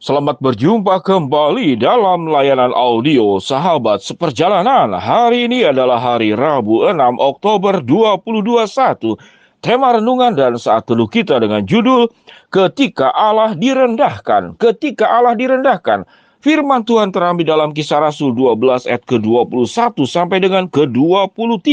Selamat berjumpa kembali dalam layanan audio Sahabat Seperjalanan. Hari ini adalah hari Rabu 6 Oktober 2021. Tema renungan dan saat teduh kita dengan judul Ketika Allah Direndahkan. Ketika Allah Direndahkan. Firman Tuhan terambil dalam Kisah Rasul 12 ayat ke-21 sampai dengan ke-23.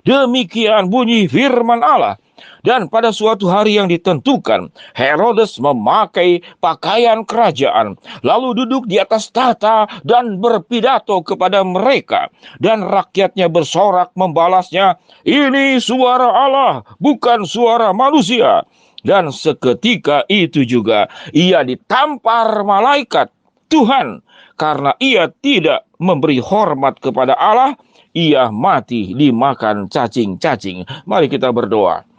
Demikian bunyi firman Allah. Dan pada suatu hari yang ditentukan, Herodes memakai pakaian kerajaan, lalu duduk di atas tahta dan berpidato kepada mereka. Dan rakyatnya bersorak membalasnya, "Ini suara Allah, bukan suara manusia." Dan seketika itu juga ia ditampar malaikat Tuhan karena ia tidak memberi hormat kepada Allah. Ia mati dimakan cacing-cacing. Mari kita berdoa.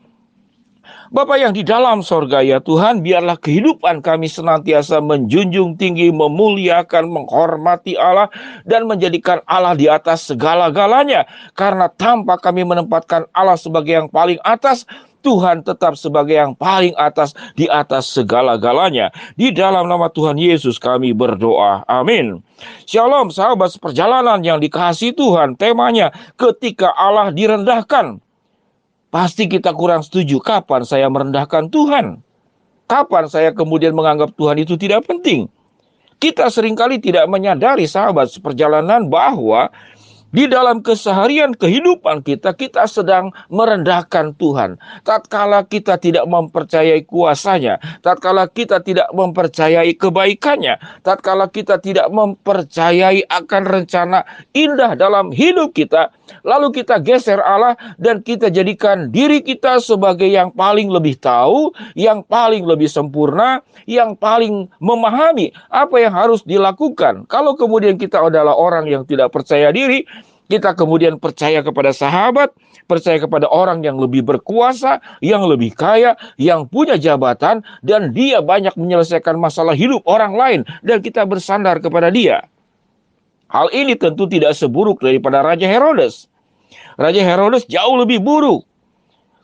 Bapa yang di dalam sorga, ya Tuhan, biarlah kehidupan kami senantiasa menjunjung tinggi, memuliakan, menghormati Allah, dan menjadikan Allah di atas segala-galanya. Karena tanpa kami menempatkan Allah sebagai yang paling atas, Tuhan tetap sebagai yang paling atas di atas segala-galanya. Di dalam nama Tuhan Yesus kami berdoa. Amin. Shalom sahabat seperjalanan yang dikasihi Tuhan. Temanya ketika Allah direndahkan. Pasti kita kurang setuju. Kapan saya merendahkan Tuhan? Kapan saya kemudian menganggap Tuhan itu tidak penting? Kita seringkali tidak menyadari sahabat seperjalanan bahwa di dalam keseharian kehidupan kita, kita sedang merendahkan Tuhan. Tatkala kita tidak mempercayai kuasa-Nya, tatkala kita tidak mempercayai kebaikan-Nya, tatkala kita tidak mempercayai akan rencana indah dalam hidup kita, lalu kita geser Allah dan kita jadikan diri kita sebagai yang paling lebih tahu, yang paling lebih sempurna, yang paling memahami apa yang harus dilakukan. Kalau kemudian kita adalah orang yang tidak percaya diri, kita kemudian percaya kepada sahabat, percaya kepada orang yang lebih berkuasa, yang lebih kaya, yang punya jabatan, dan dia banyak menyelesaikan masalah hidup orang lain, dan kita bersandar kepada dia. Hal ini tentu tidak seburuk daripada Raja Herodes. Raja Herodes jauh lebih buruk.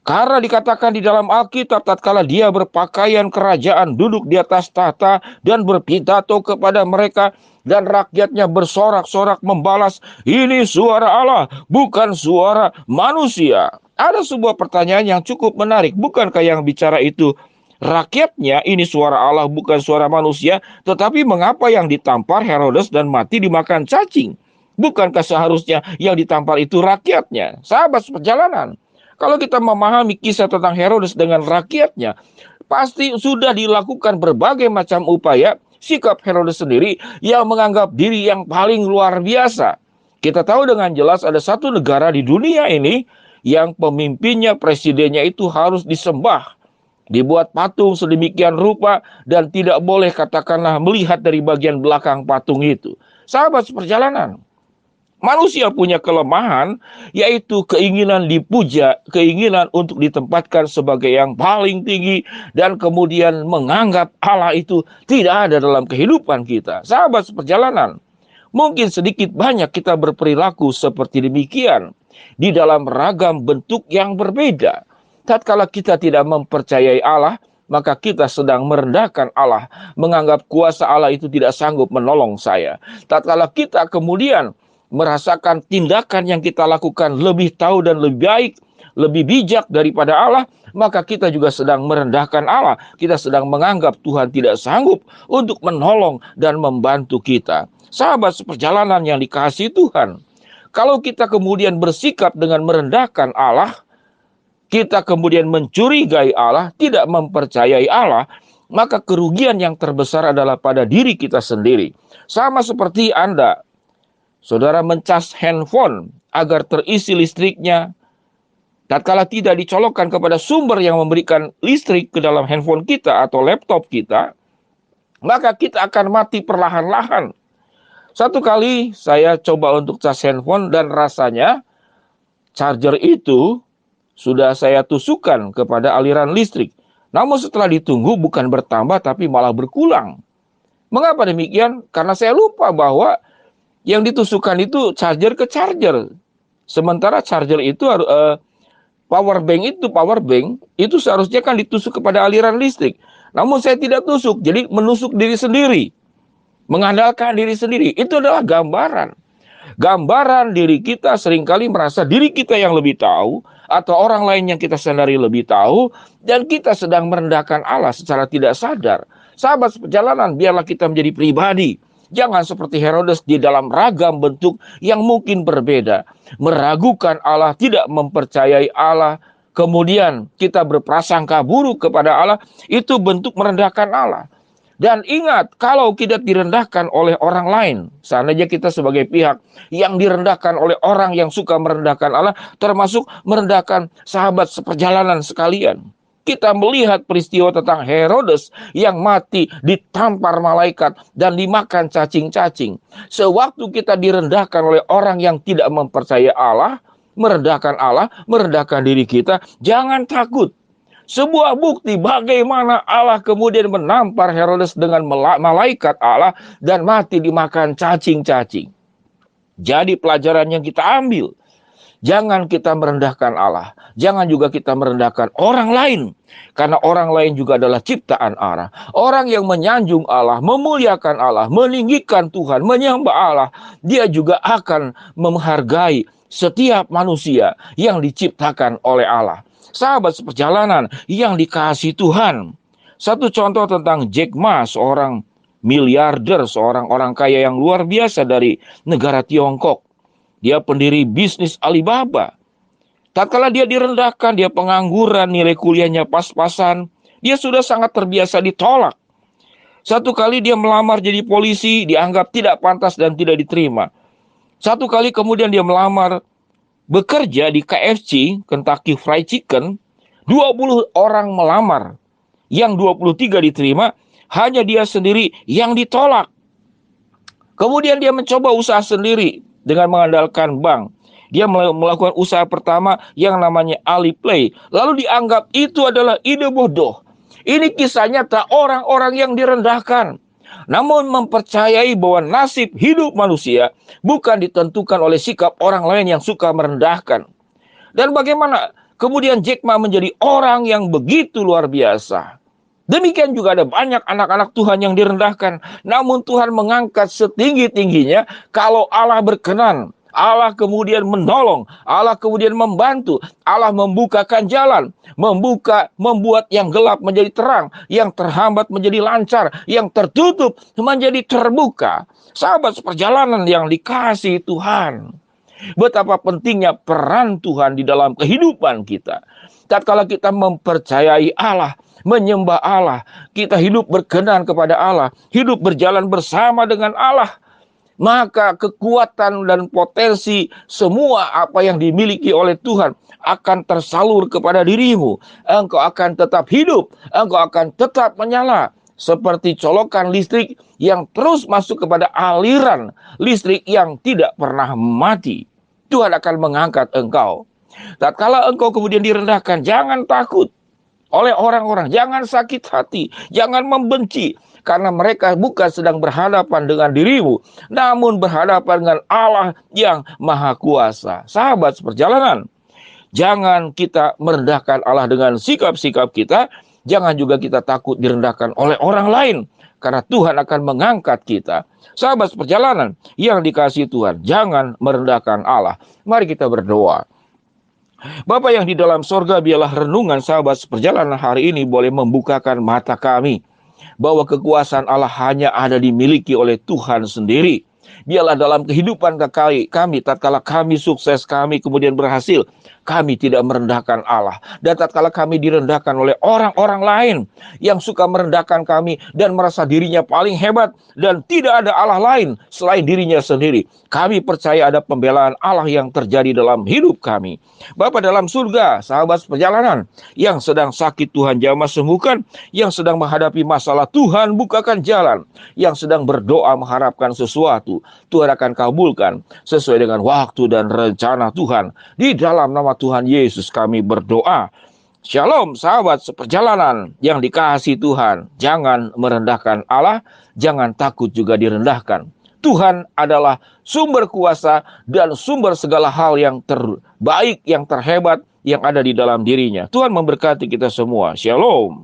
Karena dikatakan di dalam Alkitab, tatkala dia berpakaian kerajaan, duduk di atas tahta dan berpidato kepada mereka, dan rakyatnya bersorak-sorak membalas, "Ini suara Allah, bukan suara manusia." Ada sebuah pertanyaan yang cukup menarik. Bukankah yang bicara itu rakyatnya, ini suara Allah, bukan suara manusia? Tetapi mengapa yang ditampar Herodes dan mati dimakan cacing? Bukankah seharusnya yang ditampar itu rakyatnya? Sahabat seperjalanan, kalau kita memahami kisah tentang Herodes dengan rakyatnya, pasti sudah dilakukan berbagai macam upaya. Sikap Herodes sendiri yang menganggap diri yang paling luar biasa. Kita tahu dengan jelas ada satu negara di dunia ini yang pemimpinnya, presidennya itu harus disembah. Dibuat patung sedemikian rupa dan tidak boleh katakanlah melihat dari bagian belakang patung itu. Sahabat seperjalanan, manusia punya kelemahan, yaitu keinginan dipuja, keinginan untuk ditempatkan sebagai yang paling tinggi, dan kemudian menganggap Allah itu tidak ada dalam kehidupan kita. Sahabat seperjalanan, mungkin sedikit banyak kita berperilaku seperti demikian, di dalam ragam bentuk yang berbeda. Tatkala kita tidak mempercayai Allah, maka kita sedang merendahkan Allah, menganggap kuasa Allah itu tidak sanggup menolong saya. Tatkala kita kemudian merasakan tindakan yang kita lakukan lebih tahu dan lebih baik, lebih bijak daripada Allah, maka kita juga sedang merendahkan Allah. Kita sedang menganggap Tuhan tidak sanggup untuk menolong dan membantu kita. Sahabat seperjalanan yang dikasihi Tuhan, kalau kita kemudian bersikap dengan merendahkan Allah, kita kemudian mencurigai Allah, tidak mempercayai Allah, maka kerugian yang terbesar adalah pada diri kita sendiri. Sama seperti Anda, saudara mencas handphone agar terisi listriknya, tatkala tidak dicolokkan kepada sumber yang memberikan listrik ke dalam handphone kita atau laptop kita, maka kita akan mati perlahan-lahan. Satu kali saya coba untuk cas handphone dan rasanya charger itu sudah saya tusukkan kepada aliran listrik. Namun setelah ditunggu bukan bertambah tapi malah berkurang. Mengapa demikian? Karena saya lupa bahwa yang ditusukkan itu charger ke charger. Sementara charger itu power bank itu seharusnya kan ditusuk kepada aliran listrik. namun saya tidak tusuk. Jadi menusuk diri sendiri, mengandalkan diri sendiri. Itu adalah gambaran. Gambaran diri kita seringkali merasa diri kita yang lebih tahu, atau orang lain yang kita sadari lebih tahu, dan kita sedang merendahkan Allah secara tidak sadar. Sahabat seperjalanan, biarlah kita menjadi pribadi. Jangan seperti Herodes di dalam ragam bentuk yang mungkin berbeda. Meragukan Allah, tidak mempercayai Allah, kemudian kita berprasangka buruk kepada Allah, itu bentuk merendahkan Allah. Dan ingat, kalau kita direndahkan oleh orang lain, seandainya kita sebagai pihak yang direndahkan oleh orang yang suka merendahkan Allah, termasuk merendahkan sahabat seperjalanan sekalian. Kita melihat peristiwa tentang Herodes yang mati ditampar malaikat dan dimakan cacing-cacing. Sewaktu kita direndahkan oleh orang yang tidak mempercayai Allah, merendahkan diri kita, jangan takut. Sebuah bukti bagaimana Allah kemudian menampar Herodes dengan malaikat Allah dan mati dimakan cacing-cacing. Jadi pelajaran yang kita ambil, jangan kita merendahkan Allah. Jangan juga kita merendahkan orang lain. Karena orang lain juga adalah ciptaan Allah. Orang yang menyanjung Allah, memuliakan Allah, meninggikan Tuhan, menyembah Allah, dia juga akan menghargai setiap manusia yang diciptakan oleh Allah. Sahabat seperjalanan yang dikasihi Tuhan. Satu contoh tentang Jack Ma, seorang miliarder, seorang orang kaya yang luar biasa dari negara Tiongkok. Dia pendiri bisnis Alibaba. Tatkala dia direndahkan, dia pengangguran, nilai kuliahnya pas-pasan, dia sudah sangat terbiasa ditolak. Satu kali dia melamar jadi polisi, dianggap tidak pantas dan tidak diterima. Satu kali kemudian dia melamar bekerja di KFC, Kentucky Fried Chicken, 20 orang melamar. Yang 23 diterima, hanya dia sendiri yang ditolak. Kemudian dia mencoba usaha sendiri dengan mengandalkan bank. Dia melakukan usaha pertama yang namanya Alipay. Lalu dianggap itu adalah ide bodoh. Ini kisah nyata orang-orang yang direndahkan. Namun mempercayai bahwa nasib hidup manusia bukan ditentukan oleh sikap orang lain yang suka merendahkan. Dan bagaimana kemudian Jack Ma menjadi orang yang begitu luar biasa. Demikian juga ada banyak anak-anak Tuhan yang direndahkan. Namun Tuhan mengangkat setinggi-tingginya kalau Allah berkenan. Allah kemudian menolong, Allah kemudian membantu, Allah membukakan jalan, membuat yang gelap menjadi terang, yang terhambat menjadi lancar, yang tertutup menjadi terbuka. Sahabat seperjalanan yang dikasihi Tuhan, betapa pentingnya peran Tuhan di dalam kehidupan kita. Tatkala kita mempercayai Allah, menyembah Allah, kita hidup berkenan kepada Allah, hidup berjalan bersama dengan Allah, maka kekuatan dan potensi semua apa yang dimiliki oleh Tuhan akan tersalur kepada dirimu. Engkau akan tetap hidup, engkau akan tetap menyala seperti colokan listrik yang terus masuk kepada aliran listrik yang tidak pernah mati. Tuhan akan mengangkat engkau. Tatkala engkau kemudian direndahkan, jangan takut oleh orang-orang, jangan sakit hati, jangan membenci. Karena mereka bukan sedang berhadapan dengan dirimu, namun berhadapan dengan Allah yang Maha Kuasa. Sahabat seperjalanan, jangan kita merendahkan Allah dengan sikap-sikap kita. Jangan juga kita takut direndahkan oleh orang lain, karena Tuhan akan mengangkat kita. Sahabat seperjalanan yang dikasihi Tuhan, jangan merendahkan Allah. Mari kita berdoa. Bapa yang di dalam sorga, biarlah renungan sahabat seperjalanan hari ini boleh membukakan mata kami bahwa kekuasaan Allah hanya ada dimiliki oleh Tuhan sendiri. Biarlah dalam kehidupan kami, tatkala kami sukses, kami kemudian berhasil, kami tidak merendahkan Allah. Dan tatkala kami direndahkan oleh orang-orang lain yang suka merendahkan kami dan merasa dirinya paling hebat dan tidak ada Allah lain selain dirinya sendiri, kami percaya ada pembelaan Allah yang terjadi dalam hidup kami. Bapa dalam surga, sahabat perjalanan yang sedang sakit Tuhan jamah sembuhkan, yang sedang menghadapi masalah Tuhan bukakan jalan, yang sedang berdoa mengharapkan sesuatu, Tuhan akan kabulkan sesuai dengan waktu dan rencana Tuhan. Di dalam nama Tuhan Yesus kami berdoa. Shalom sahabat seperjalanan yang dikasihi Tuhan. Jangan merendahkan Allah, jangan takut juga direndahkan. Tuhan adalah sumber kuasa dan sumber segala hal yang terbaik, yang terhebat, yang ada di dalam dirinya. Tuhan memberkati kita semua. Shalom.